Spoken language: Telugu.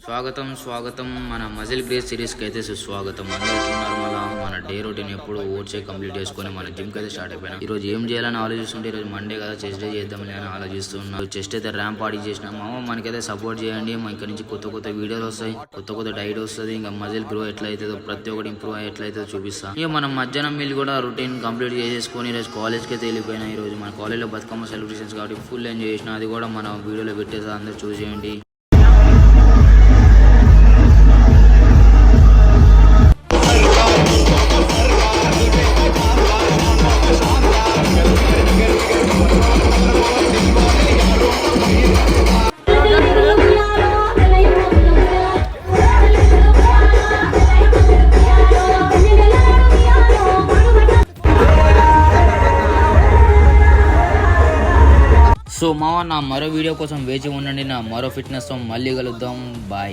స్వాగతం స్వాగతం మన మజిల్ గ్రేస్ సిరీస్కి అయితే సుస్వాగతం. అందరున్నారు మళ్ళీ మన డే రొటీన్ ఎప్పుడు ఓట్సే కంప్లీట్ చేసుకొని మన జిమ్కి అయితే స్టార్ట్ అయిపోయినా. ఈ రోజు ఏం చేయాలని ఆలోచిస్తుంటే ఈరోజు మండే కదా, చెస్ట్ డే చేద్దామని అని ఆలోచిస్తున్నాను. చెస్ట్ అయితే ర్యాంప్ ఆడి చేసినాము. మనకైతే సపోర్ట్ చేయండి. ఇక్కడ నుంచి కొత్త కొత్త వీడియోలు వస్తాయి, కొత్త డైట్ వస్తుంది. ఇంకా మజిల్ గ్రో ఎట్లయితుందో ప్రతి ఒక్కటి ఇంప్రూవ్ అయ్యి ఎట్లయితే చూపిస్తా. ఇక మనం మధ్యాహ్నం మీల్ కూడా రొటీన్ కంప్లీట్ చేసేసుకొని ఈరోజు కాలేజ్కి అయితే వెళ్ళిపోయినా. ఈ రోజు మన కాలేజ్లో బతుకమ్మ సెలబ్రేషన్స్ కాబట్టి ఫుల్ ఎంజాయ్ చేసిన. అది కూడా మన వీడియోలో పెట్టేసి అందరూ చూసేయండి. సో మావా, నా మరో వీడియో కోసం వేచి ఉండండి. నా మరో ఫిట్నెస్ తో మళ్ళీ కలుద్దాం. బాయ్.